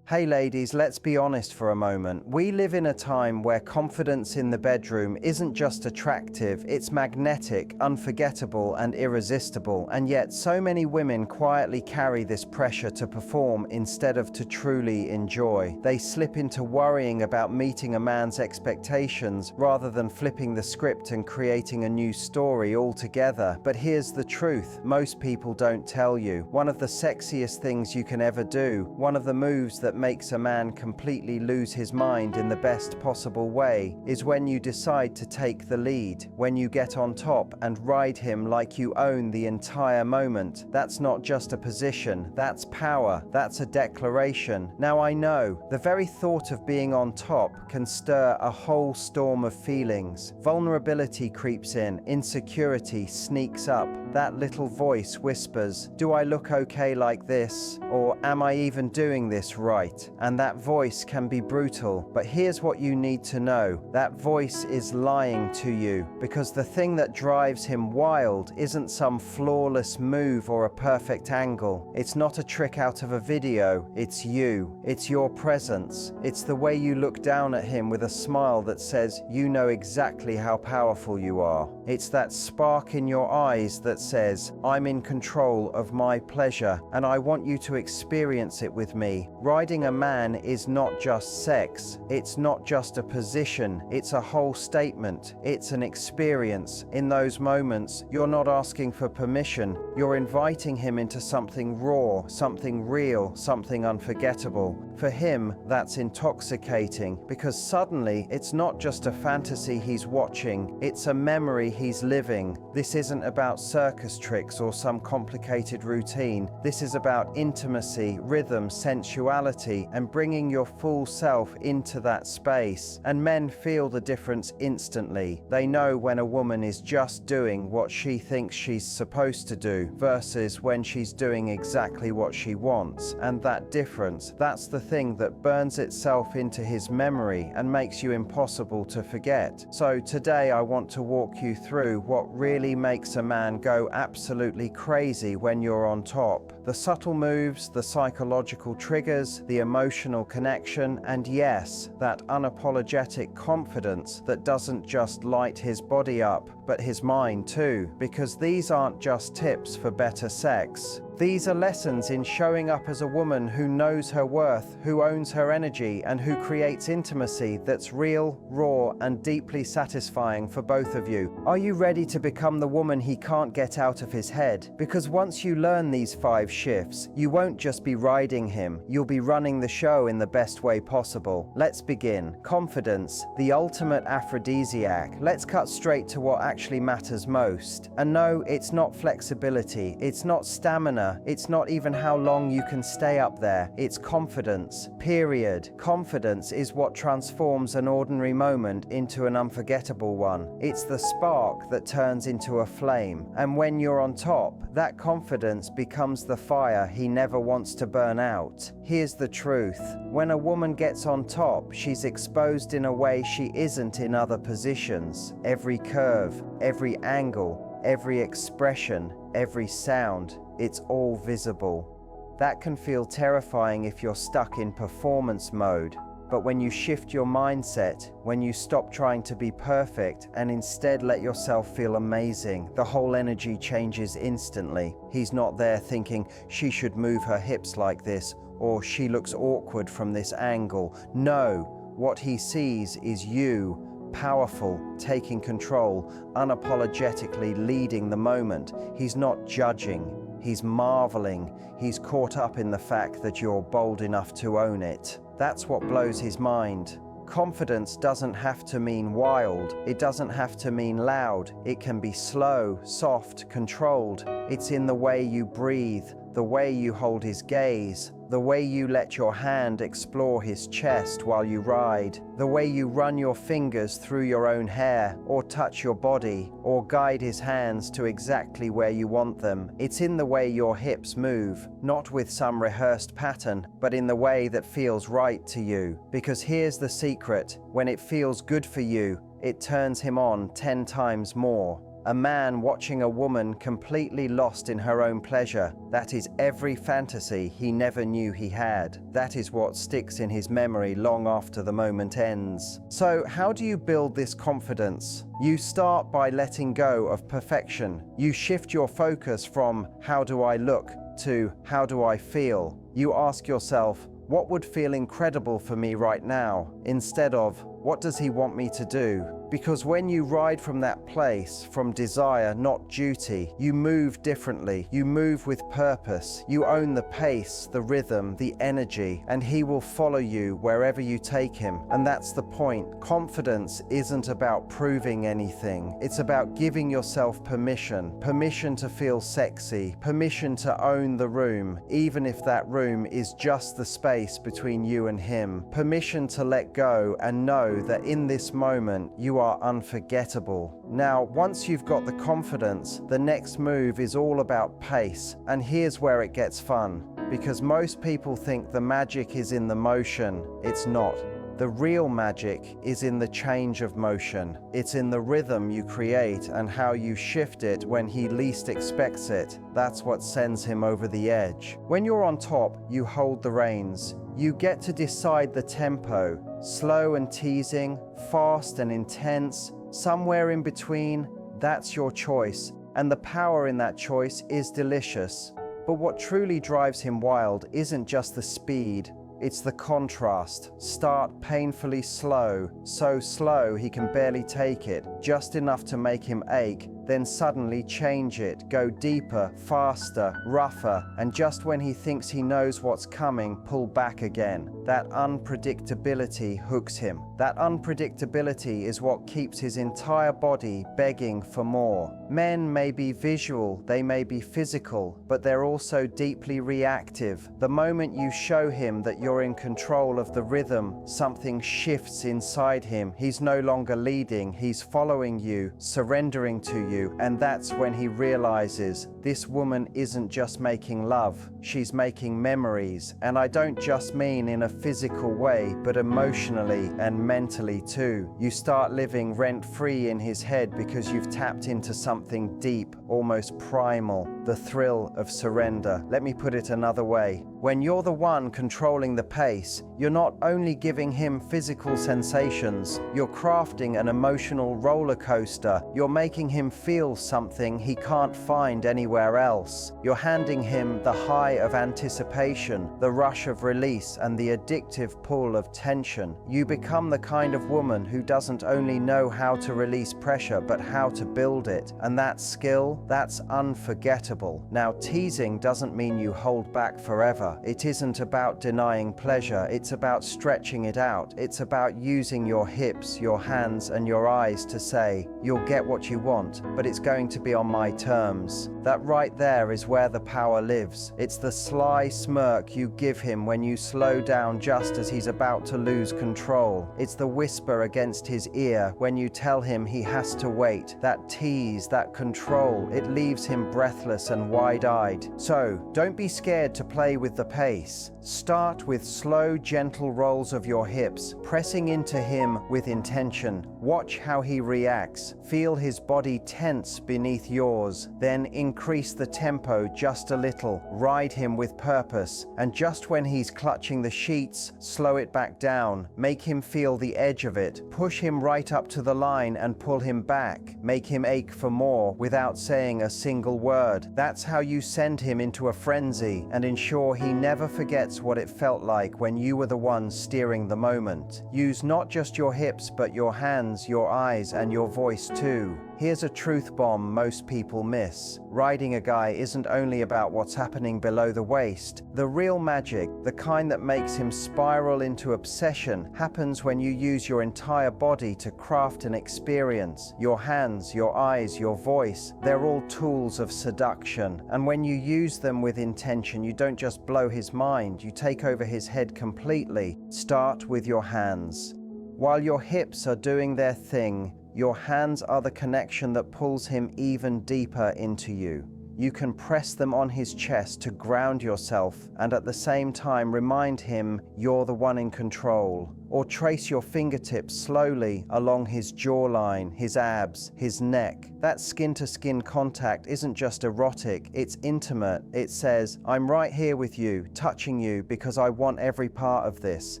Hey ladies, let's be honest for a moment. We live in a time where confidence in the bedroom isn't just attractive, it's magnetic, unforgettable, and irresistible. And yet so many women quietly carry this pressure to perform instead of to truly enjoy. They slip into worrying about meeting a man's expectations rather than flipping the script and creating a new story altogether. But here's the truth, most people don't tell you. One of the sexiest things you can ever do, one of the moves that makes a man completely lose his mind in the best possible way, is when you decide to take the lead, when you get on top and ride him like you own the entire moment. That's not just a position, that's power, that's a declaration. Now I know, the very thought of being on top can stir a whole storm of feelings. Vulnerability creeps in, insecurity sneaks up, that little voice whispers, "Do I look okay like this? Or am I even doing this right?" And that voice can be brutal, but here's what you need to know. That voice is lying to you, because the thing that drives him wild isn't some flawless move or a perfect angle. It's not a trick out of a video, it's you. It's your presence. It's the way you look down at him with a smile that says, you know exactly how powerful you are. It's that spark in your eyes that says, I'm in control of my pleasure, and I want you to experience it with me. Riding a man is not just sex, it's not just a position, it's a whole statement, it's an experience. In those moments, you're not asking for permission, you're inviting him into something raw, something real, something unforgettable. For him, that's intoxicating, because suddenly it's not just a fantasy he's watching, it's a memory he's living. This isn't about circus tricks or some complicated routine. This is about intimacy, rhythm, sensuality, and bringing your full self into that space. And men feel the difference instantly. They know when a woman is just doing what she thinks she's supposed to do versus when she's doing exactly what she wants. And that difference, that's the thing that burns itself into his memory and makes you impossible to forget. So today I want to walk you through what really makes a man go absolutely crazy when you're on top. The subtle moves, the psychological triggers, the emotional connection, and yes, that unapologetic confidence that doesn't just light his body up, but his mind too. Because these aren't just tips for better sex. These are lessons in showing up as a woman who knows her worth, who owns her energy, and who creates intimacy that's real, raw, and deeply satisfying for both of you. Are you ready to become the woman he can't get out of his head? Because once you learn these 5 shifts, you won't just be riding him, you'll be running the show in the best way possible. Let's begin. Confidence, the ultimate aphrodisiac. Let's cut straight to what actually matters most. And no, it's not flexibility, it's not stamina, it's not even how long you can stay up there, it's confidence, period. Confidence is what transforms an ordinary moment into an unforgettable one. It's the spark that turns into a flame, and when you're on top, that confidence becomes the fire he never wants to burn out. Here's the truth, when a woman gets on top, she's exposed in a way she isn't in other positions. Every curve, every angle, every expression, every sound, it's all visible. That can feel terrifying if you're stuck in performance mode, but when you shift your mindset, when you stop trying to be perfect and instead let yourself feel amazing, the whole energy changes instantly. He's not there thinking, she should move her hips like this, or she looks awkward from this angle. No, what he sees is you, powerful, taking control, unapologetically leading the moment. He's not judging. He's marveling. He's caught up in the fact that you're bold enough to own it. That's what blows his mind. Confidence doesn't have to mean wild. It doesn't have to mean loud. It can be slow, soft, controlled. It's in the way you breathe, the way you hold his gaze, the way you let your hand explore his chest while you ride, the way you run your fingers through your own hair, or touch your body, or guide his hands to exactly where you want them. It's in the way your hips move, not with some rehearsed pattern, but in the way that feels right to you. Because here's the secret, when it feels good for you, it turns him on 10 times more. A man watching a woman completely lost in her own pleasure. That is every fantasy he never knew he had. That is what sticks in his memory long after the moment ends. So, how do you build this confidence? You start by letting go of perfection. You shift your focus from "how do I look" to "how do I feel?" You ask yourself, what would feel incredible for me right now, instead of what does he want me to do? Because when you ride from that place, from desire, not duty, you move differently. You move with purpose. You own the pace, the rhythm, the energy, and he will follow you wherever you take him. And that's the point. Confidence isn't about proving anything. It's about giving yourself permission. Permission to feel sexy. Permission to own the room, even if that room is just the space between you and him. Permission to let go and know that in this moment you are unforgettable. Now, once you've got the confidence, the next move is all about pace. And here's where it gets fun. Because most people think the magic is in the motion. It's not. The real magic is in the change of motion. It's in the rhythm you create and how you shift it when he least expects it. That's what sends him over the edge. When you're on top, you hold the reins. You get to decide the tempo, slow and teasing, fast and intense, somewhere in between. That's your choice, and the power in that choice is delicious. But what truly drives him wild isn't just the speed, it's the contrast. Start painfully slow, so slow he can barely take it, just enough to make him ache, then suddenly change it, go deeper, faster, rougher, and just when he thinks he knows what's coming, pull back again. That unpredictability hooks him. That unpredictability is what keeps his entire body begging for more. Men may be visual, they may be physical, but they're also deeply reactive. The moment you show him that you're in control of the rhythm, something shifts inside him. He's no longer leading, he's following you, surrendering to you. And that's when he realizes this woman isn't just making love, she's making memories. And I don't just mean in a physical way, but emotionally and mentally too. You start living rent-free in his head because you've tapped into something deep, almost primal, the thrill of surrender. Let me put it another way. When you're the one controlling the pace, you're not only giving him physical sensations, you're crafting an emotional roller coaster. You're making him feel something he can't find anywhere else. You're handing him the high of anticipation, the rush of release, and the addictive pull of tension. You become the kind of woman who doesn't only know how to release pressure, but how to build it. And that skill, that's unforgettable. Now, teasing doesn't mean you hold back forever. It isn't about denying pleasure, it's about stretching it out. It's about using your hips, your hands, and your eyes to say, you'll get what you want, but it's going to be on my terms. That right there is where the power lives. It's the sly smirk you give him when you slow down just as he's about to lose control. It's the whisper against his ear when you tell him he has to wait. That tease, that control, it leaves him breathless and wide-eyed. So, don't be scared to play with the pace. Start with slow, gentle rolls of your hips, pressing into him with intention. Watch how he reacts. Feel his body tense beneath yours. Then increase the tempo just a little. Ride him with purpose. And just when he's clutching the sheets, slow it back down. Make him feel the edge of it. Push him right up to the line and pull him back. Make him ache for more without saying a single word. That's how you send him into a frenzy and ensure he never forgets what it felt like when you were the one steering the moment. Use not just your hips, but your hands, your eyes, and your voice too. Here's a truth bomb most people miss. Riding a guy isn't only about what's happening below the waist. The real magic, the kind that makes him spiral into obsession, happens when you use your entire body to craft an experience. Your hands, your eyes, your voice, they're all tools of seduction. And when you use them with intention, you don't just blow his mind, you take over his head completely. Start with your hands. While your hips are doing their thing, your hands are the connection that pulls him even deeper into you. You can press them on his chest to ground yourself and at the same time remind him you're the one in control. Or trace your fingertips slowly along his jawline, his abs, his neck. That skin-to-skin contact isn't just erotic, it's intimate. It says, I'm right here with you, touching you because I want every part of this.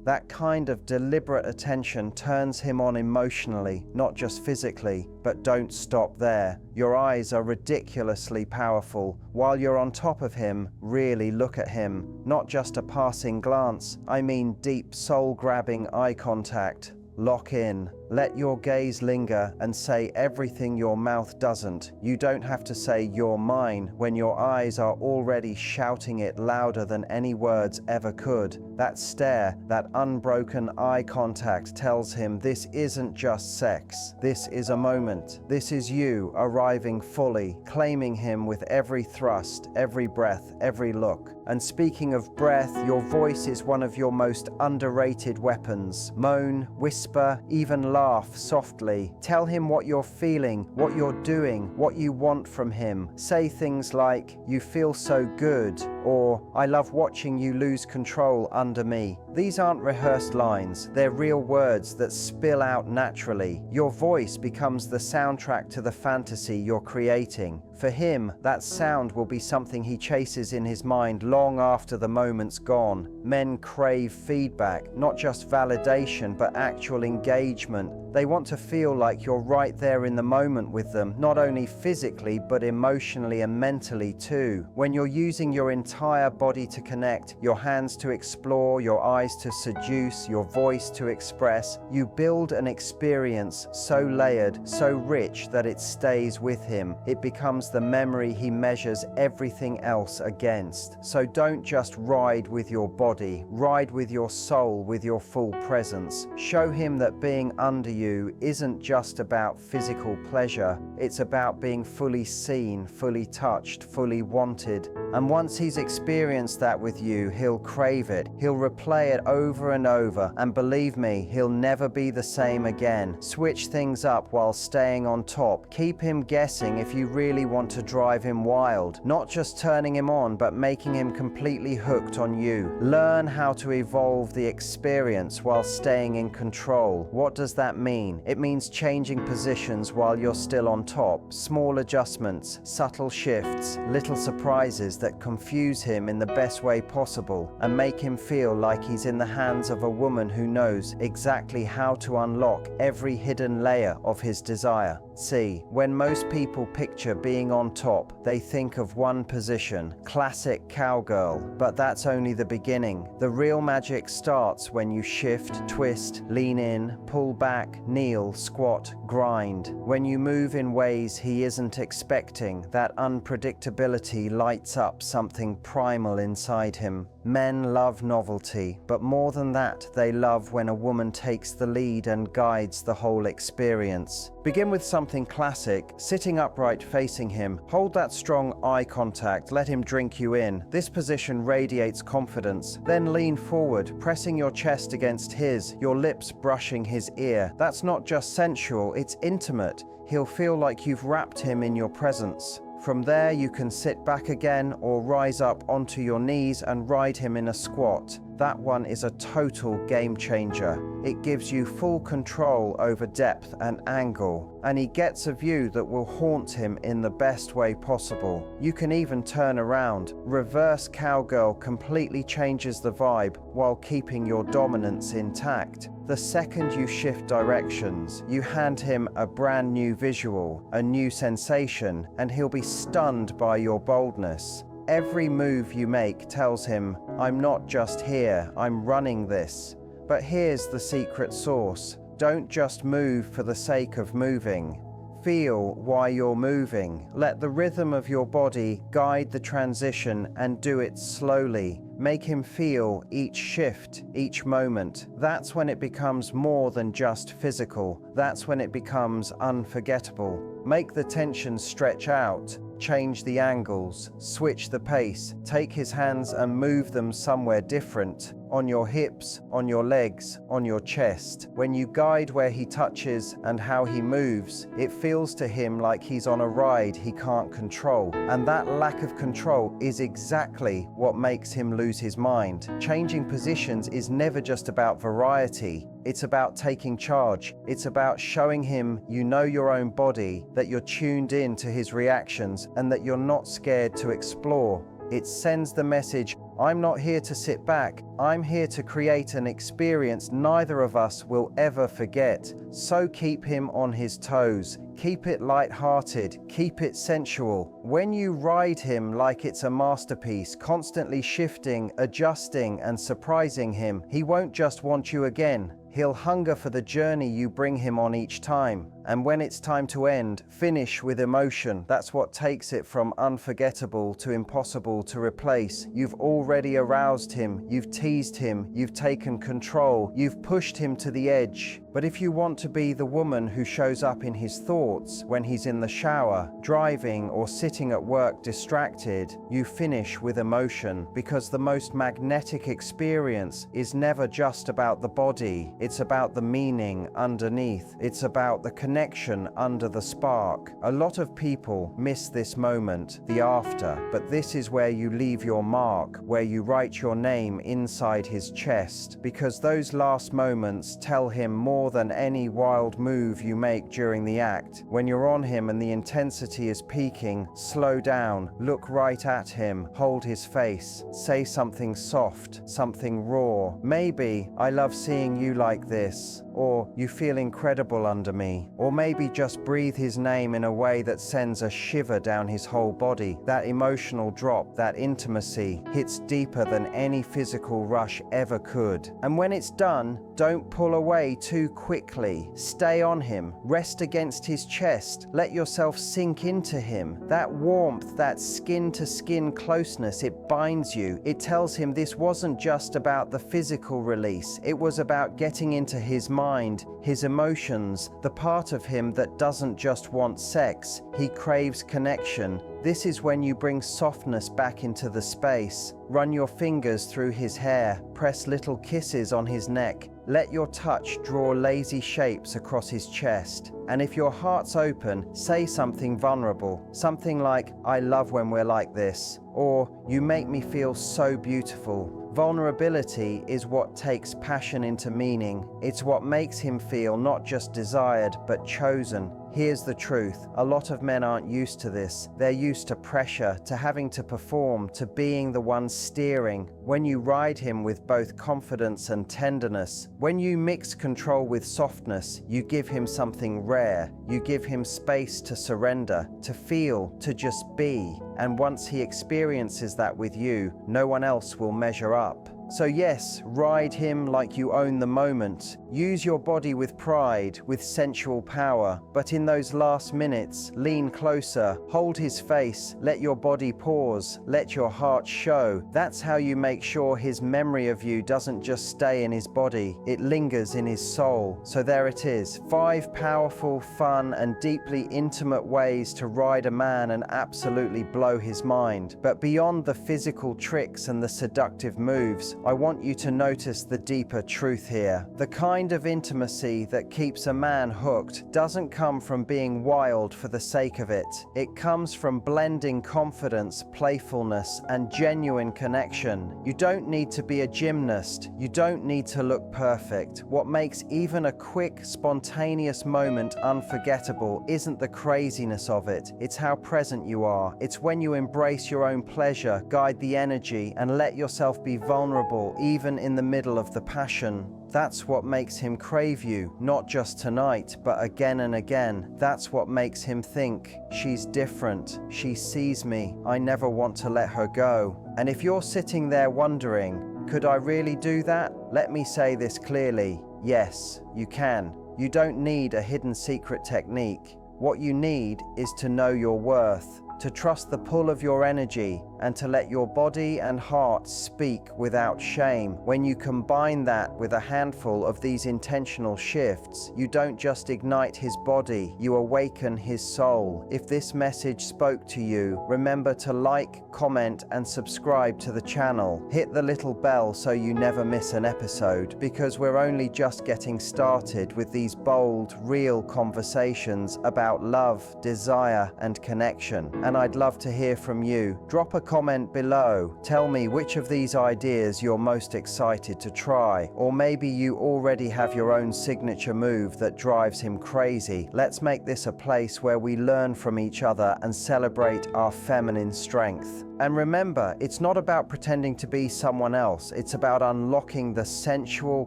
That kind of deliberate attention turns him on emotionally, not just physically. But don't stop there. Your eyes are ridiculously powerful. While you're on top of him, really look at him. Not just a passing glance, I mean deep soul-grabbing eye contact. Lock in. Let your gaze linger and say everything your mouth doesn't. You don't have to say "you're mine" when your eyes are already shouting it louder than any words ever could. That stare, that unbroken eye contact tells him this isn't just sex. This is a moment. This is you arriving fully, claiming him with every thrust, every breath, every look. And speaking of breath, your voice is one of your most underrated weapons. Moan, whisper, even laugh softly. Tell him what you're feeling, what you're doing, what you want from him. Say things like, "You feel so good," or "I love watching you lose control under me." These aren't rehearsed lines, they're real words that spill out naturally. Your voice becomes the soundtrack to the fantasy you're creating. For him, that sound will be something he chases in his mind long after the moment's gone. Men crave feedback, not just validation, but actual engagement. They want to feel like you're right there in the moment with them, not only physically, but emotionally and mentally too. When you're using your entire body to connect, your hands to explore, your eyes to seduce, your voice to express, you build an experience so layered, so rich that it stays with him. It becomes the memory he measures everything else against. So don't just ride with your body, ride with your soul, with your full presence. Show him that being under you isn't just about physical pleasure, it's about being fully seen, fully touched, fully wanted. And once he's experienced that with you, he'll crave it. He'll replay it over and over, and believe me, he'll never be the same again. Switch things up while staying on top. Keep him guessing if you really want to drive him wild. Not just turning him on, but making him completely hooked on you. Learn how to evolve the experience while staying in control. What does that mean? It means changing positions while you're still on top. Small adjustments, subtle shifts, little surprises that confuse him in the best way possible and make him feel like he's in the hands of a woman who knows exactly how to unlock every hidden layer of his desire. See, when most people picture being on top, they think of one position, classic cowgirl, but that's only the beginning. The real magic starts when you shift, twist, lean in, pull back, kneel, squat, grind. When you move in ways he isn't expecting, that unpredictability lights up something primal inside him. Men love novelty, but more than that, they love when a woman takes the lead and guides the whole experience. Begin with something classic, sitting upright facing him. Hold that strong eye contact, let him drink you in. This position radiates confidence. Then lean forward, pressing your chest against his, your lips brushing his ear. That's not just sensual, it's intimate. He'll feel like you've wrapped him in your presence. From there, you can sit back again or rise up onto your knees and ride him in a squat. That one is a total game changer. It gives you full control over depth and angle, and he gets a view that will haunt him in the best way possible. You can even turn around. Reverse cowgirl completely changes the vibe while keeping your dominance intact. The second you shift directions, you hand him a brand new visual, a new sensation, and he'll be stunned by your boldness. Every move you make tells him, I'm not just here, I'm running this. But here's the secret sauce. Don't just move for the sake of moving. Feel why you're moving. Let the rhythm of your body guide the transition and do it slowly. Make him feel each shift, each moment. That's when it becomes more than just physical. That's when it becomes unforgettable. Make the tension stretch out. Change the angles, switch the pace, take his hands and move them somewhere different. on your hips, on your legs, on your chest. When you guide where he touches and how he moves, it feels to him like he's on a ride he can't control. And that lack of control is exactly what makes him lose his mind. Changing positions is never just about variety. It's about taking charge. It's about showing him you know your own body, that you're tuned in to his reactions, and that you're not scared to explore. It sends the message, I'm not here to sit back. I'm here to create an experience neither of us will ever forget. So keep him on his toes. Keep it light-hearted. Keep it sensual. When you ride him like it's a masterpiece, constantly shifting, adjusting, and surprising him, he won't just want you again. He'll hunger for the journey you bring him on each time. And when it's time to end, finish with emotion. That's what takes it from unforgettable to impossible to replace. You've already aroused him. You've teased him. You've taken control. You've pushed him to the edge. But if you want to be the woman who shows up in his thoughts when he's in the shower, driving, or sitting at work distracted, you finish with emotion, because the most magnetic experience is never just about the body. It's about the meaning underneath. It's about the connection under the spark. A lot of people miss this moment, the after, but this is where you leave your mark, where you write your name inside his chest, because those last moments tell him more than any wild move you make during the act. When you're on him and the intensity is peaking, slow down, look right at him, hold his face, say something soft, something raw. Maybe, I love seeing you like this, or you feel incredible under me, or maybe just breathe his name in a way that sends a shiver down his whole body. That emotional drop, that intimacy, hits deeper than any physical rush ever could. And when it's done, don't pull away too quickly. Stay on him, rest against his chest, let yourself sink into him. That warmth, that skin-to-skin closeness, it binds you. It tells him this wasn't just about the physical release, it was about getting into his mind, his emotions, the part of him that doesn't just want sex, he craves connection. This is when you bring softness back into the space. Run your fingers through his hair, press little kisses on his neck. Let your touch draw lazy shapes across his chest. And if your heart's open, say something vulnerable. Something like, I love when we're like this. Or, you make me feel so beautiful. Vulnerability is what takes passion into meaning. It's what makes him feel not just desired, but chosen. Here's the truth. A lot of men aren't used to this. They're used to pressure, to having to perform, to being the one steering. When you ride him with both confidence and tenderness, when you mix control with softness, you give him something rare. You give him space to surrender, to feel, to just be. And once he experiences that with you, no one else will measure up. So yes, ride him like you own the moment. Use your body with pride, with sensual power. But in those last minutes, lean closer, hold his face, let your body pause, let your heart show. That's how you make sure his memory of you doesn't just stay in his body, it lingers in his soul. So there it is, 5 powerful, fun, and deeply intimate ways to ride a man and absolutely blow his mind. But beyond the physical tricks and the seductive moves, I want you to notice the deeper truth here. The kind of intimacy that keeps a man hooked doesn't come from being wild for the sake of it. It comes from blending confidence, playfulness, and genuine connection. You don't need to be a gymnast. You don't need to look perfect. What makes even a quick, spontaneous moment unforgettable isn't the craziness of it. It's how present you are. It's when you embrace your own pleasure, guide the energy, and let yourself be vulnerable even in the middle of the passion. That's what makes him crave you, not just tonight, but again and again. That's what makes him think, she's different, she sees me, I never want to let her go. And if you're sitting there wondering, could I really do that? Let me say this clearly, yes, you can. You don't need a hidden secret technique. What you need is to know your worth, to trust the pull of your energy, and to let your body and heart speak without shame. When you combine that with a handful of these intentional shifts, you don't just ignite his body, you awaken his soul. If this message spoke to you, remember to like, comment, and subscribe to the channel. Hit the little bell so you never miss an episode, because we're only just getting started with these bold, real conversations about love, desire, and connection. And I'd love to hear from you. Drop a comment below. Tell me which of these ideas you're most excited to try, or maybe you already have your own signature move that drives him crazy. Let's make this a place where we learn from each other and celebrate our feminine strength. And remember, it's not about pretending to be someone else. It's about unlocking the sensual,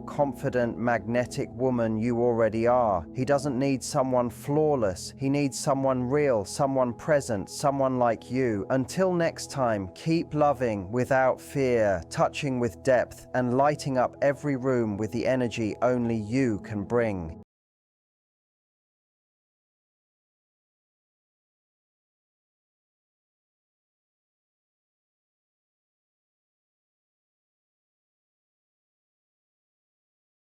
confident, magnetic woman you already are. He doesn't need someone flawless. He needs someone real, someone present, someone like you. Until next time, keep loving without fear, touching with depth, and lighting up every room with the energy only you can bring.